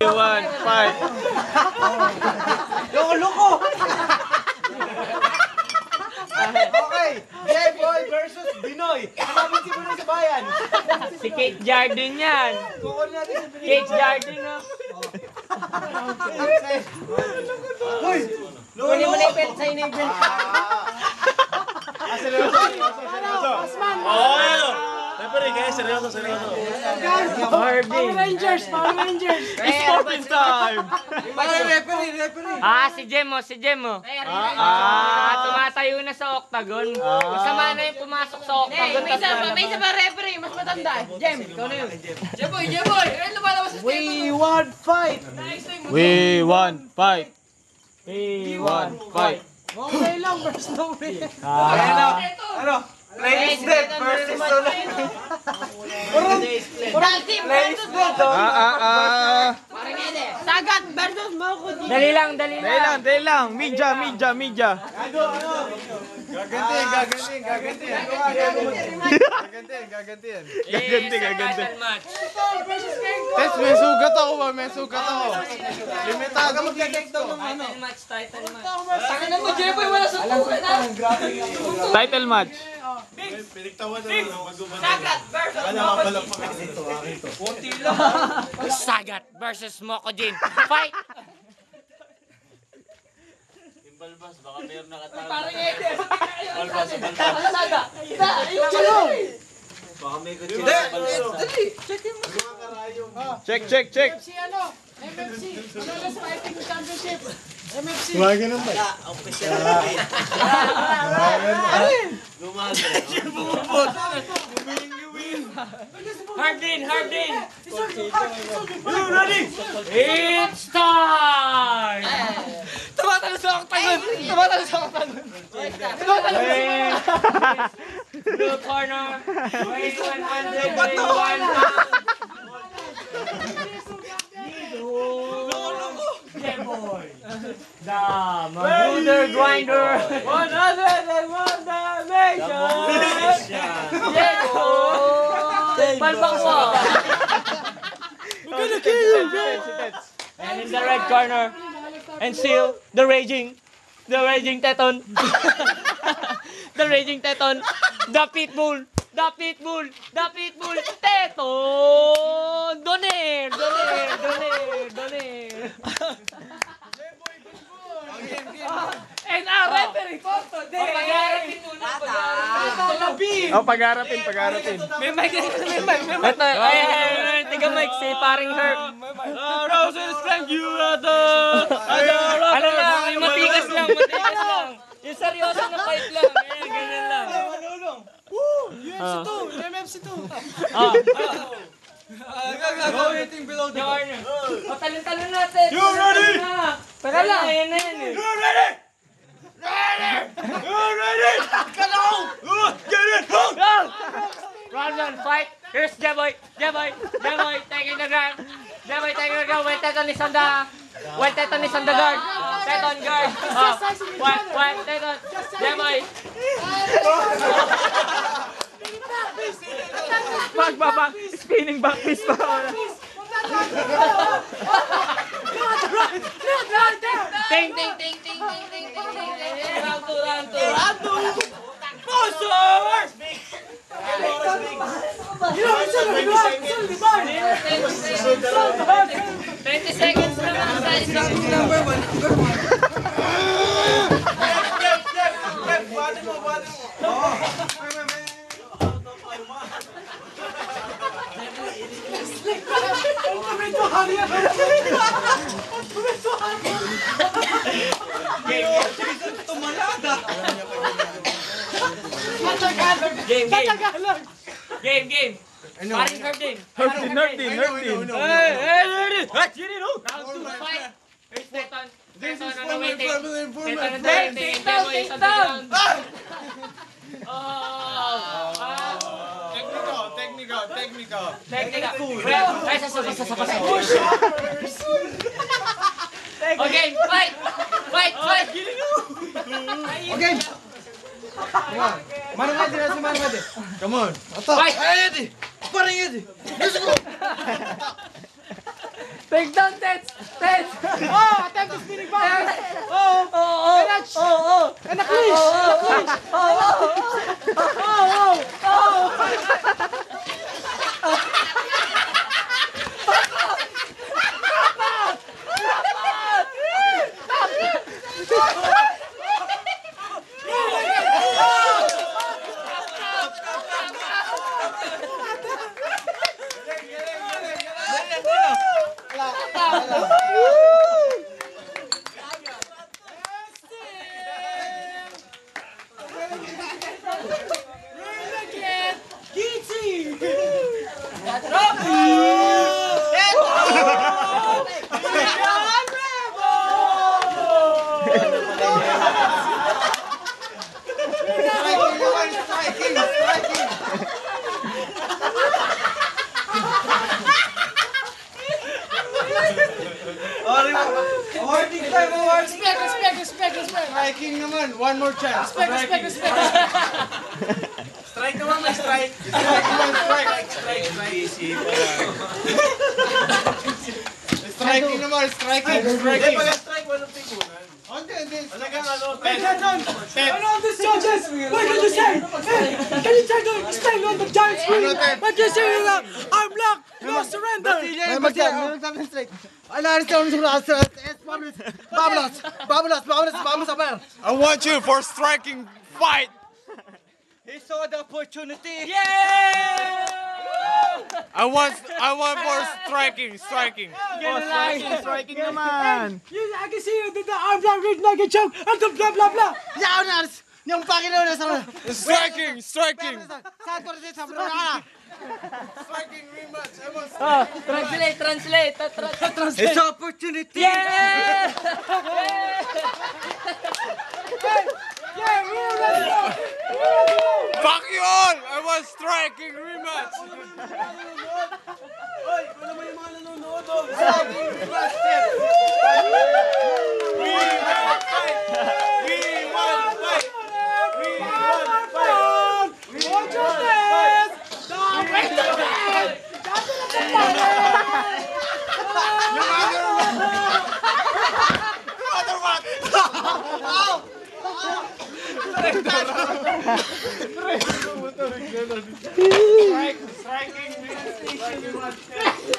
One, fight. Loko! Okay, J-Boy versus Binoy. Hanapin si Binoy sa bayan. Si Kate Jardine yan. Kukunin natin si Binoy. Kate Jardine, no? Uy! Kunin mo na yung pen, sa'yo na yung pen. Seryoso. Referee, guys, seryoso. Harvey. Power Rangers! Sporting time. Si Jemo. Tumatayo na sa octagon. Masama na yung pumasok sa octagon. May isa pa referee, mas matanda. Jem, ikaw na yun. Jeboy! Ayun, lumalabas sa We want fight. We want fight. We want fight. Okay lang, first no way. Ano? Ladies dead versus Ladies dead. Sagat versus Moko. Dali lang. Dali lang. Media. Gaganti. Match. Tess, may sugat ako. Limitado mag-take daw ng ano. Title match. Tangan mo, Jeboy, wala sa tukan na. Title match. Sagat versus Mokojin. Fight! Parang Ede. Saga. Ayun, chalo. Check. Si ano? MFC. Flawless Fighting Championship. MFC. Hardin! You ready? It's time! Tumatalo sa octagon. Blue corner, weight 101 J-Boy! The Magruder Grinder! 101 damage! J-Boy! Palpak mo! We're gonna kill you, man. And in the red corner, and still, the raging Teton. The raging Teton. The Pitbull, Teton. Doner. And our referee for today. Pag-harapin. May mic. Ito, ay, tiga mic, si paring Herb. Roses, thank you, Ano lang, yung matigas lang. Yung seryoso na fight lang. Ayan, ganyan lang. MFC 2. Waiting below the Corner. O, talon natin. You ready? Tara lang. Ayan na yan eh. You ready? Get it! Round 1, fight. Here's J-Boy, taking the ground. White Teton is on the guard. Teton guard. White Teton. J-Boy. Back. Spinning back fist pa. Ting. Round 2. Pushers! 20 seconds lang sa isang number one. Game. Paring Herdin. Herdin. Round 2, fight. Here's Teton. Teton on the waiting. Teton on the Take waiting. down. J-Boy is on the ground. Technical. Ay, sasabas. Okay, fight. Okay. Come on. Fight. Parang Eddie. Let's go. Takedown, Tets! Tets! Oh, attempt to spinning back. Oh, Oo! Oo! and a clinch. Respect. Striking naman, one more chance. Respect. Strike naman, may strike. Strike naman, strike. Striking naman, striking. Pag-strike, walang tigunan. Hindi. Talagang ano, And all these judges, what can you say? Hey, can you try to explain on the giant screen? What can you say? I'm black, no surrender. I want you for striking fight. He saw the opportunity. Yeah! I want for striking. Striking naman. I can see you did the arm down, read like a joke, and the blah blah blah. Yung Panginoon na sa... Striking. Saan ko rin sa mga... Striking rematch. I want Oh, translate. It's opportunity. Yeah! Yeah, we're ready to go. Fuck you all! I want striking rematch. Watch your stance. Stop it. Striking rematch.